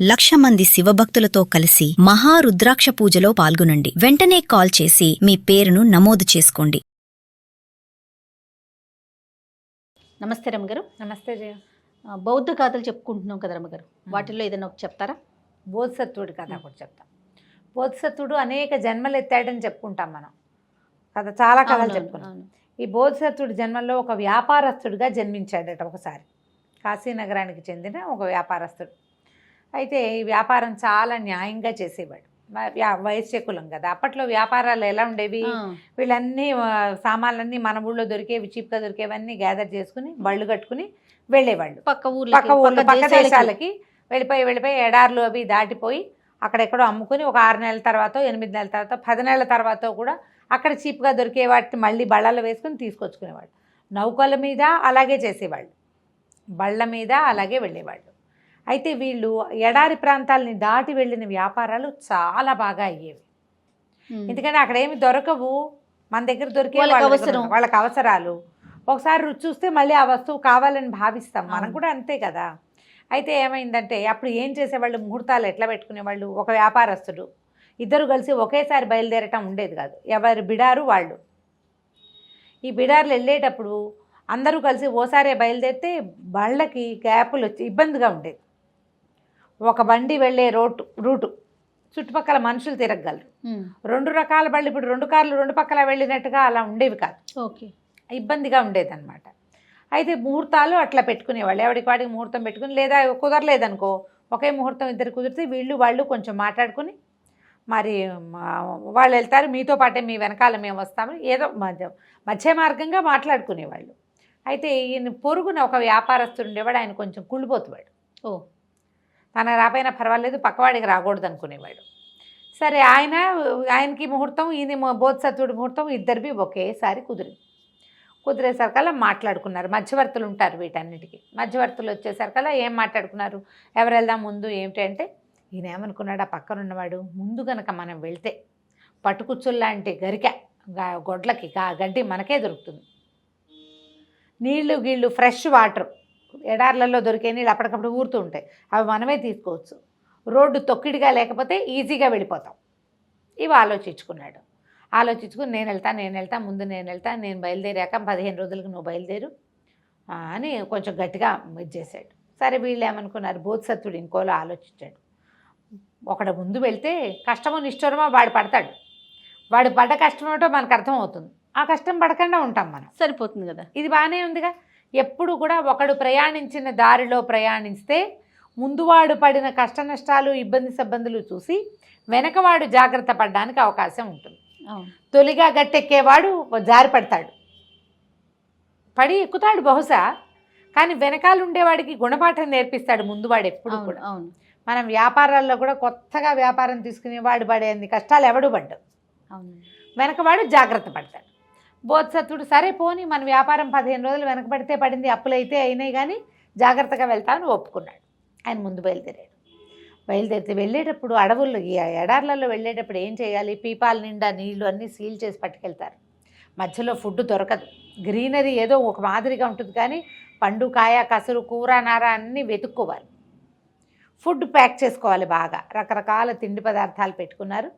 1,00,000 మంది శివభక్తులతో కలిసి మహారుద్రాక్ష పూజలో పాల్గొనండి. వెంటనే కాల్ చేసి మీ పేరును నమోదు చేసుకోండి. నమస్తే రమ్మగారు. నమస్తే జయ. బౌద్ధ గాథలు చెప్పుకుంటున్నాం కదా రమ్మగారు, వాటిల్లో ఏదైనా ఒక చెప్తారా? బోధిసత్వుడి కథ ఒకటి చెప్తాం. బోధిసత్వుడు అనేక జన్మలు ఎత్తాడని చెప్పుకుంటాం మనం కథ, చాలా కథలు చెప్పుకున్నాం. ఈ బోధిసత్వుడి జన్మల్లో ఒక వ్యాపారస్తుడిగా జన్మించాడట ఒకసారి. కాశీనగరానికి చెందిన ఒక వ్యాపారస్తుడు. అయితే ఈ వ్యాపారం చాలా న్యాయంగా చేసేవాడు. వైశ్య కులం కదా, అప్పట్లో వ్యాపారాలు ఎలా ఉండేవి, వీళ్ళన్నీ సామాన్లన్నీ మన ఊళ్ళో దొరికేవి, చీప్గా దొరికేవన్నీ గ్యాదర్ చేసుకుని బళ్ళు కట్టుకుని వెళ్ళేవాళ్ళు. పక్క ఊర్లు పక్క దేశాలకి వెళ్ళిపోయి ఎడార్లు అవి దాటిపోయి అక్కడెక్కడో అమ్ముకుని ఒక 6 నెలల తర్వాత, 8 నెలల తర్వాత, 10 నెలల తర్వాత కూడా అక్కడ చీప్గా దొరికే వాటిని మళ్ళీ బళ్ళలో వేసుకుని తీసుకొచ్చుకునేవాళ్ళు. నౌకల మీద అలాగే చేసేవాళ్ళు, బళ్ళ మీద అలాగే వెళ్ళేవాళ్ళు. అయితే వీళ్ళు ఎడారి ప్రాంతాలని దాటి వెళ్ళిన వ్యాపారాలు చాలా బాగా అయ్యేవి. ఎందుకంటే అక్కడ ఏమి దొరకవు, మన దగ్గర దొరికే వాళ్ళకి అవసరాలు. ఒకసారి రుచి చూస్తే మళ్ళీ ఆ వస్తువు కావాలని భావిస్తాం, మనం కూడా అంతే కదా. అయితే ఏమైందంటే అప్పుడు ఏం చేసేవాళ్ళు, ముహూర్తాలు ఎట్లా పెట్టుకునేవాళ్ళు, ఒక వ్యాపారస్తుడు ఇద్దరు కలిసి ఒకేసారి బయలుదేరటం ఉండేది కాదు, ఎవరి బిడారు వాళ్ళు. ఈ బిడార్లు వెళ్ళేటప్పుడు అందరూ కలిసి ఓసారే బయలుదేరితే బళ్ళకి గ్యాపులు వచ్చి ఇబ్బందిగా ఉండేది. ఒక బండి వెళ్ళే రూటు చుట్టుపక్కల మనుషులు తిరగగలరు. 2 రకాల బళ్ళు, ఇప్పుడు 2 కార్లు 2 పక్కల వెళ్ళినట్టుగా అలా ఉండేవి కాదు. ఓకే, ఇబ్బందిగా ఉండేదన్నమాట. అయితే ముహూర్తాలు అట్లా పెట్టుకునేవాళ్ళు, ఎవరికి వాడికి ముహూర్తం పెట్టుకుని, లేదా కుదరలేదనుకో ఒకే ముహూర్తం ఇద్దరు కుదిరితే వాళ్ళు కొంచెం మాట్లాడుకుని, మరి వాళ్ళు వెళ్తారు, మీతో పాటే మీ వెనకాల మేము వస్తామని ఏదో మధ్య మార్గంగా మాట్లాడుకునేవాళ్ళు. అయితే ఈయన పొరుగున ఒక వ్యాపారస్తుడు ఉండేవాడు, ఆయన కొంచెం కుళ్ళిపోతువాడు. తన రాపోయినా పర్వాలేదు, పక్కవాడికి రాకూడదు అనుకునేవాడు. సరే ఆయనకి ముహూర్తం, ఈయన బోధిసత్వుడి ముహూర్తం ఇద్దరివి ఒకేసారి కుదిరేసరికల్లా మాట్లాడుకున్నారు. మధ్యవర్తులు ఉంటారు వీటన్నిటికీ. మధ్యవర్తులు వచ్చేసరికల్లా ఏం మాట్లాడుకున్నారు, ఎవరు వెళ్దాం ముందు ఏమిటి అంటే, ఈయన ఏమనుకున్నాడు, ఆ పక్కన ఉన్నవాడు ముందు గనక మనం వెళ్తే పట్టుకుచ్చుల్లాంటి గొడ్లకి గడ్డి మనకే దొరుకుతుంది, నీళ్లు ఫ్రెష్ వాటర్, ఎడార్లలో దొరికే నీళ్ళు అప్పటికప్పుడు ఊరుతూ ఉంటాయి, అవి మనమే తీసుకోవచ్చు, రోడ్డు తొక్కిడిగా లేకపోతే ఈజీగా వెళ్ళిపోతాం. ఇవి ఆలోచించుకుని నేను వెళ్తా ముందు నేను బయలుదేరాక 15 రోజులకు నువ్వు బయలుదేరు అని కొంచెం గట్టిగా ఇది చేశాడు. సరే వీళ్ళు ఏమనుకున్నారు, బోధిసత్వుడు ఇంకోలో ఆలోచించాడు. ఒకడు ముందు వెళ్తే కష్టమో నిష్ఠురమో వాడు పడతాడు, వాడు పడ్డ కష్టం ఏమిటో మనకు అర్థమవుతుంది, ఆ కష్టం పడకుండా ఉంటాం మనం, సరిపోతుంది కదా. ఇది బాగానే ఉందిగా. ఎప్పుడు కూడా ఒకడు ప్రయాణించిన దారిలో ప్రయాణిస్తే ముందువాడు పడిన కష్ట నష్టాలు, ఇబ్బందులు చూసి వెనకవాడు జాగ్రత్త పడడానికి అవకాశం ఉంటుంది. తొలిగా గట్టెక్కేవాడు జారి పడతాడు, పడి ఎక్కుతాడు బహుశా, కానీ వెనకాల ఉండేవాడికి గుణపాఠం నేర్పిస్తాడు ముందువాడు ఎప్పుడు కూడా. మనం వ్యాపారాల్లో కూడా కొత్తగా వ్యాపారం తీసుకునేవాడు పడేంది కష్టాలు ఎవడు పడ్డాడు, వెనకవాడు జాగ్రత్త పడతాడు. బోధిసత్వుడు సరే పోని మన వ్యాపారం 15 రోజులు వెనకబడితే పడింది, అప్పులైతే అయినాయి, కానీ జాగ్రత్తగా వెళ్తామని ఒప్పుకున్నాడు. ఆయన ముందు బయలుదేరితే వెళ్ళేటప్పుడు అడవుల్లో ఈ ఎడార్లలో వెళ్ళేటప్పుడు ఏం చేయాలి, పీపాల నిండా నీళ్లు అన్నీ సీల్ చేసి పట్టుకెళ్తారు. మధ్యలో ఫుడ్ దొరకదు, గ్రీనరీ ఏదో ఒక మాదిరిగా ఉంటుంది, కానీ పండు కాయ కసురు కూర నార అన్నీ వెతుక్కోవాలి. ఫుడ్ ప్యాక్ చేసుకోవాలి బాగా, రకరకాల తిండి పదార్థాలు పెట్టుకున్నారు,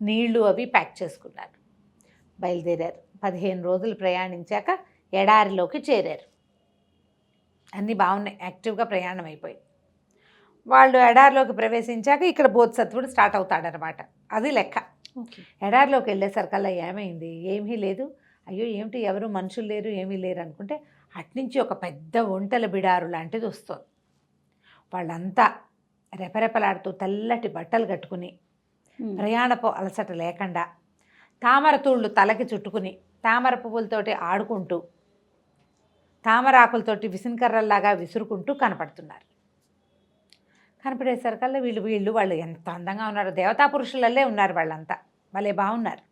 నీళ్లు అవి ప్యాక్ చేసుకున్నారు. బయలుదేరారు. 15 రోజులు ప్రయాణించాక ఎడారిలోకి చేరారు. అన్నీ బాగున్నాయి, యాక్టివ్గా ప్రయాణం అయిపోయి వాళ్ళు ఎడారిలోకి ప్రవేశించాక ఇక్కడ బోధిసత్వుడు స్టార్ట్ అవుతాడనమాట. అది లెక్క. ఎడారిలోకి వెళ్ళేసరికల్లా ఏమైంది, ఏమీ లేదు, అయ్యో ఏమిటి ఎవరు మనుషులు లేరు ఏమీ లేరు అనుకుంటే అట్నుంచి ఒక పెద్ద ఒంటెల బిడారు లాంటిది వస్తుంది. వాళ్ళంతా రెపరెపలాడుతూ తెల్లటి బట్టలు కట్టుకుని, ప్రయాణపు అలసట లేకుండా, తామర తూళ్ళు తలకి చుట్టుకుని, తామర పువ్వులతోటి ఆడుకుంటూ, తామరాకులతోటి విసినకర్రల్లాగా విసురుకుంటూ కనపడుతున్నారు. కనపడేసరికల్లా వాళ్ళు ఎంత అందంగా ఉన్నారు, దేవతా పురుషులల్లే ఉన్నారు వాళ్ళంతా, భలే బాగున్నారు.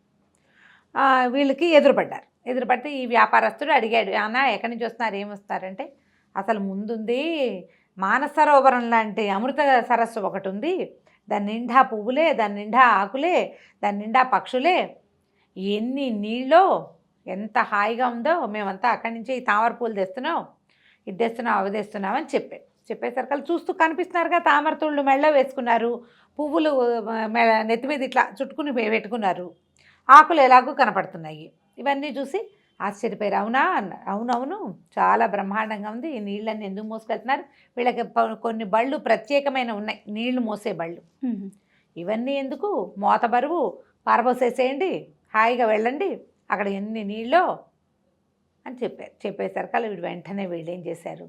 వీళ్ళకి ఎదురుపడితే ఈ వ్యాపారస్తుడు అడిగాడు, అన్నా ఎక్కడి నుంచి వస్తున్నారు, ఏమొస్తారంటే, అసలు ముందుంది మానసరోవరం లాంటి అమృత సరస్సు ఒకటి ఉంది, దాని నిండా పువ్వులే, దాని నిండా ఆకులే, దాని నిండా పక్షులే, ఎన్ని నీళ్ళో, ఎంత హాయిగా ఉందో, మేమంతా అక్కడి నుంచి ఈ తామర పూలు తెస్తున్నాం, ఇది తెస్తున్నాం అవి తెస్తున్నాం అని చెప్పాడు. చెప్పేసరికి చూస్తూ కనిపిస్తున్నారుగా, తామరతుళ్ళు మెళ్ళ వేసుకున్నారు, పువ్వులు నెత్తి మీద ఇట్లా చుట్టుకుని పెట్టుకున్నారు, ఆకులు ఎలాగో కనపడుతున్నాయి. ఇవన్నీ చూసి ఆశ్చర్యపోయారు. అవునా అన్న, అవునవును చాలా బ్రహ్మాండంగా ఉంది, ఈ నీళ్ళని ఎందుకు మోసుకెళ్తున్నారు, వీళ్ళకి కొన్ని బళ్ళు ప్రత్యేకమైన ఉన్నాయి, నీళ్లు మోసే బళ్ళు, ఇవన్నీ ఎందుకు, మోత బరువు పారబోసేసేయండి, హాయిగా వెళ్ళండి, అక్కడ ఎన్ని నీళ్ళో అని చెప్పేసరికి వీడు వెంటనే వీళ్ళు ఏం చేశారు,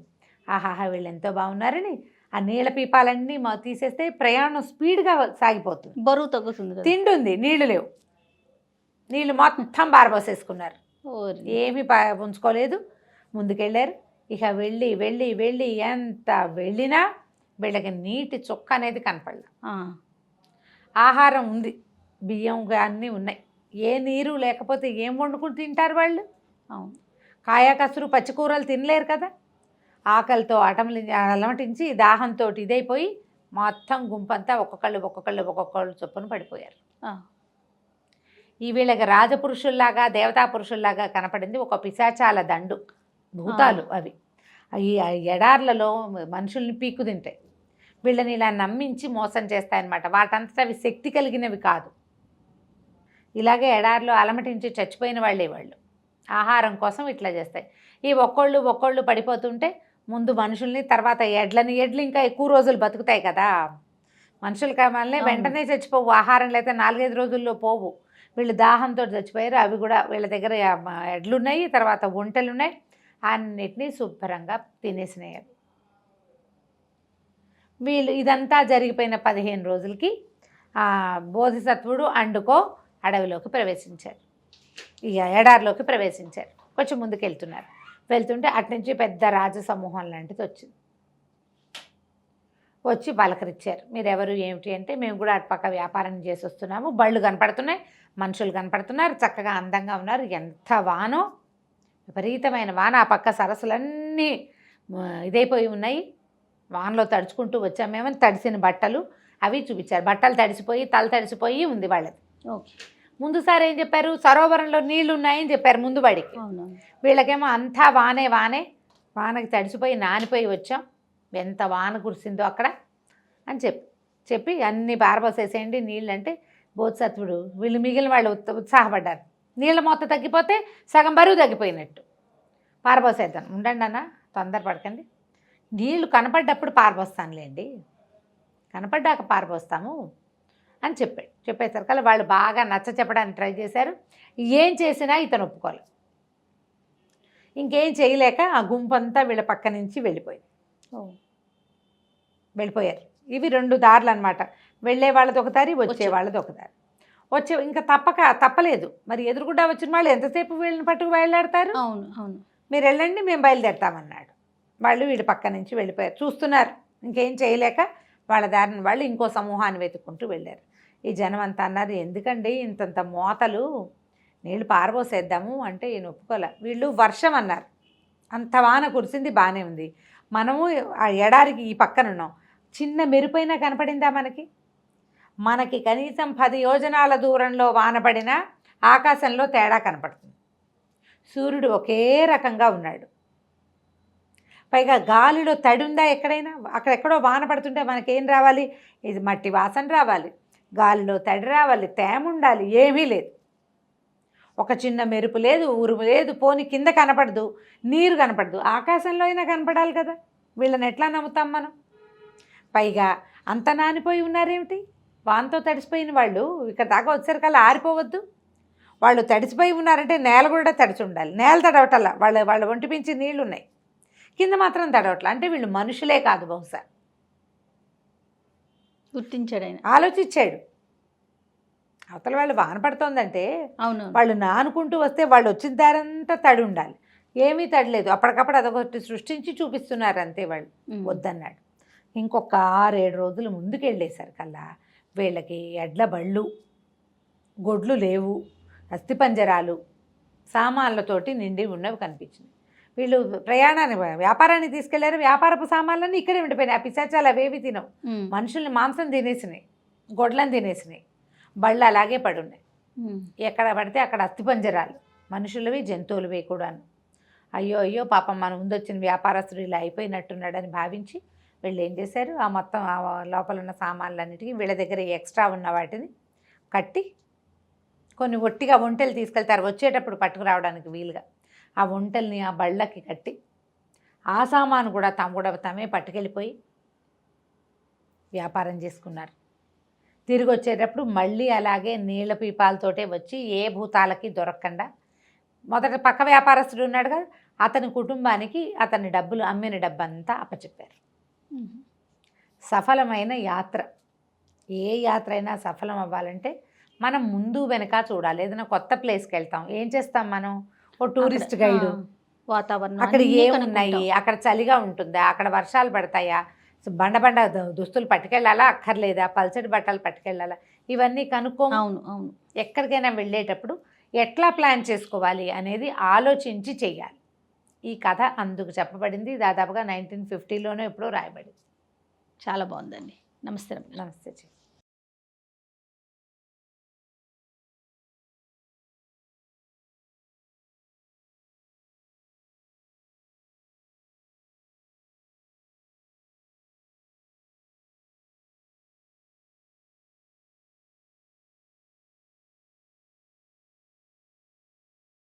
ఆహాహా వీళ్ళు ఎంతో బాగున్నారని ఆ నీళ్ళ పీపాలన్నీ తీసేస్తే ప్రయాణం స్పీడ్గా సాగిపోతుంది, బరువు తగ్గుతుంది, తింటుంది, నీళ్లు లేవు, నీళ్ళు మొత్తం పారబోసేసుకున్నారు, ఏమీ ఉంచుకోలేదు, ముందుకెళ్ళారు. ఇక వెళ్ళి వెళ్ళి వెళ్ళి ఎంత వెళ్ళినా వీళ్ళకి నీటి చుక్క అనేది కనపడలే. ఆహారం ఉంది, బియ్యం అన్నీ ఉన్నాయి, ఏ నీరు లేకపోతే ఏం వండుకుని తింటారు వాళ్ళు, కాయ కసురు పచ్చికూరలు తినలేరు కదా, ఆకలితో అలమటించి దాహంతో ఇదైపోయి మొత్తం గుంపంతా ఒక్కొక్కళ్ళు చొప్పున పడిపోయారు. ఈ వీళ్ళకి రాజపురుషుల్లాగా దేవతా పురుషుల్లాగా కనపడింది ఒక పిశాచాల దండు, భూతాలు అవి. ఈ ఎడార్లలో మనుషుల్ని పీక్కు తింటాయి, వీళ్ళని ఇలా నమ్మించి మోసం చేస్తాయన్నమాట. వాటంతటా అవి శక్తి కలిగినవి కాదు, ఇలాగే ఎడారిలో అలమటించి చచ్చిపోయిన వాళ్ళే వాళ్ళు, ఆహారం కోసం ఇట్లా చేస్తాయి. ఈ ఒక్కొళ్ళు పడిపోతుంటే ముందు మనుషుల్ని, తర్వాత ఎడ్లు ఇంకా ఎక్కువ రోజులు బతుకుతాయి కదా, మనుషులు కావాలనే వెంటనే చచ్చిపోవు, ఆహారం లేకపోతే 4-5 రోజుల్లో పోవు. వీళ్ళు దాహంతో చచ్చిపోయారు, అవి కూడా వీళ్ళ దగ్గర ఎడ్లున్నాయి, తర్వాత ఒంటెలున్నాయి, అన్నిటినీ శుభ్రంగా తినేసినాయి. వీళ్ళు ఇదంతా జరిగిపోయిన 15 రోజులకి బోధిసత్వుడు అండుకో అడవిలోకి ప్రవేశించారు, ఇక ఎడారిలోకి ప్రవేశించారు. కొంచెం ముందుకు వెళ్తుంటే అట్నుంచి పెద్ద రాజసమూహం లాంటిది వచ్చింది. వచ్చి పలకరించారు, మీరెవరు ఏమిటి అంటే, మేము కూడా అటుపక్క వ్యాపారం చేసి వస్తున్నాము, బళ్ళు కనపడుతున్నాయి, మనుషులు కనపడుతున్నారు, చక్కగా అందంగా ఉన్నారు, ఎంత వానో, విపరీతమైన వాన, ఆ పక్క సరస్సులన్నీ ఇదైపోయి ఉన్నాయి, వానలో తడుచుకుంటూ వచ్చామేమని తడిసిన బట్టలు అవి చూపించారు. బట్టలు తడిసిపోయి తల తడిసిపోయి ఉంది వాళ్ళది. ముందుసారి ఏం చెప్పారు, సరోవరంలో నీళ్లు ఉన్నాయని చెప్పారు ముందు బడికి. వీళ్ళకేమో అంతా వానకి తడిసిపోయి నానిపోయి వచ్చాం, ఎంత వాన కురిసిందో అక్కడ అని చెప్పి అన్ని పారబోసేసేయండి నీళ్ళు అంటే, బోధిసత్వుడు వీళ్ళు మిగిలిన వాళ్ళు ఉత్సాహపడ్డారు. నీళ్ళ మొత్తం తగ్గిపోతే సగం బరువు తగ్గిపోయినట్టు, పారబోసేద్దాం, ఉండండి అన్న తొందరపడకండి, నీళ్లు కనపడ్డప్పుడు పారబోస్తానులేండి, కనపడ్డాక పారబోస్తాము అని చెప్పేసరికి వాళ్ళు బాగా నచ్చ చెప్పడానికి ట్రై చేశారు. ఏం చేసినా ఇతను ఒప్పుకోవాలి. ఇంకేం చేయలేక ఆ గుంపంతా వీళ్ళ పక్క నుంచి వెళ్ళిపోయారు. ఇవి 2 దారులు అనమాట, వెళ్ళే వాళ్ళది ఒక దారి, వచ్చే వాళ్ళది ఒక దారి. ఇంకా తప్పలేదు, మరి ఎదురుగుండా వచ్చిన వాళ్ళు ఎంతసేపు వీళ్ళని పట్టుకు బయలుదేరతారు. అవును, మీరు వెళ్ళండి, మేము బయలుదేరతామన్నాడు. వాళ్ళు వీడి పక్క నుంచి వెళ్ళిపోయారు, చూస్తున్నారు, ఇంకేం చేయలేక వాళ్ళ దారిని వాళ్ళు ఇంకో సమూహాన్ని వెతుక్కుంటూ వెళ్ళారు. ఈ జనం అంతా అన్నారు, ఎందుకండి ఇంతంత మోతలు, నీళ్ళు పారబోసేద్దాము అంటే ఈయన ఒప్పుకోలే. వీళ్ళు వర్షం అన్నారు, అంత వాన కురిసింది, బాగానే ఉంది, మనము ఆ ఎడారికి ఈ పక్కన ఉన్నాం, చిన్న మెరుపైనా కనపడిందా మనకి కనీసం 10 యోజనాల దూరంలో వాన పడినా ఆకాశంలో తేడా కనపడుతుంది, సూర్యుడు ఒకే రకంగా ఉన్నాడు, పైగా గాలిలో తడి ఉందా ఎక్కడైనా, అక్కడెక్కడో వాన పడుతుంటే మనకేం రావాలి, ఇది మట్టి వాసన రావాలి, గాలిలో తడి రావాలి, తేమ ఉండాలి, ఏమీ లేదు, ఒక చిన్న మెరుపు లేదు, ఉరుము లేదు, పోని కింద కనపడదు, నీరు కనపడదు, ఆకాశంలో అయినా కనపడాలి కదా, వీళ్ళని ఎట్లా నమ్ముతాం మనం. పైగా అంత నానిపోయి ఉన్నారేమిటి, వానతో తడిసిపోయిన వాళ్ళు ఇక్కడ దాకా వచ్చేసరికల్లా ఆరిపోవద్దు, వాళ్ళు తడిసిపోయి ఉన్నారంటే నేల కూడా తడిచి ఉండాలి, నేల తడవటల్లా వాళ్ళ ఒంటి మించి నీళ్లు ఉన్నాయి, కింద మాత్రం తడవట్లా, అంటే వీళ్ళు మనుషులే కాదు, బహుశా గుర్తించాడు ఆయన, ఆలోచించాడు. అవతల వాళ్ళు వాన పడుతోందంటే అవును, వాళ్ళు నానుకుంటూ వస్తే వాళ్ళు వచ్చిన దారంతా తడి ఉండాలి, ఏమీ తడలేదు, అప్పటికప్పుడు అదొకటి సృష్టించి చూపిస్తున్నారు అంతే. వాళ్ళు వద్దన్నాడు. ఇంకొక 6-7 రోజులు ముందుకెళ్ళేసరికల్లా వీళ్ళకి ఎడ్ల బళ్ళు, గొడ్లు లేవు, అస్థిపంజరాలు, సామాన్లతోటి నిండి ఉన్నవి కనిపించింది. వీళ్ళు వ్యాపారాన్ని తీసుకెళ్లారు, వ్యాపారపు సామాన్లన్నీ ఇక్కడే ఉండిపోయినాయి, ఆ పిశాచాలు అవేవి తినవు, మనుషుల్ని మాంసం తినేసినాయి, గొడ్లను తినేసినాయి, బళ్ళు అలాగే పడున్నాయి, ఎక్కడ పడితే అక్కడ అస్థిపంజరాలు, మనుషులవి జంతువులవి కూడాను. అయ్యో పాపం మన ముందు వచ్చిన వ్యాపారస్తుడు ఇలా అయిపోయినట్టున్నాడని భావించి వీళ్ళు ఏం చేశారు, ఆ మొత్తం ఆ లోపల ఉన్న సామాన్లన్నిటికీ వీళ్ళ దగ్గర ఎక్స్ట్రా ఉన్న వాటిని కట్టి కొన్ని ఒట్టిగా ఒంటెలు తీసుకెళ్తారు వచ్చేటప్పుడు పట్టుకురావడానికి వీలుగా. ఆ ఒంటెల్ని ఆ బళ్ళకి కట్టి ఆ సామాను కూడా తమే పట్టుకెళ్ళిపోయి వ్యాపారం చేసుకున్నారు. తిరిగి వచ్చేటప్పుడు మళ్ళీ అలాగే నీళ్ళ పీపాలతోటే వచ్చి ఏ భూతాలకి దొరకకుండా, మొదట పక్క వ్యాపారస్తుడు ఉన్నాడు కదా, అతని కుటుంబానికి అతని డబ్బులు అమ్మిన డబ్బంతా అప్పచెప్పారు. సఫలమైన యాత్ర, ఏ యాత్ర అయినా సఫలం అవ్వాలంటే మనం ముందు వెనక చూడాలి. ఏదైనా కొత్త ప్లేస్కి వెళ్తాం, ఏం చేస్తాం మనం, ఓ టూరిస్ట్ గైడు, వాతావరణం అక్కడ అన్నీ ఏమున్నాయి, కనుక్కుంటాం. అక్కడ చలిగా ఉంటుందా, అక్కడ వర్షాలు పడతాయా, బండ దుస్తులు పట్టుకెళ్ళాలా అక్కర్లేదా, పల్చటి బట్టలు పట్టుకెళ్ళాలా, ఇవన్నీ కనుక్కో. అవును అవును. ఎక్కడికైనా వెళ్ళేటప్పుడు ఎట్లా ప్లాన్ చేసుకోవాలి అనేది ఆలోచించి చెయ్యాలి. ఈ కథ అందుకు చెప్పబడింది. దాదాపుగా 1950లోనే ఎప్పుడో రాయబడింది. చాలా బాగుందండి. నమస్తే రమ్య. నమస్తే.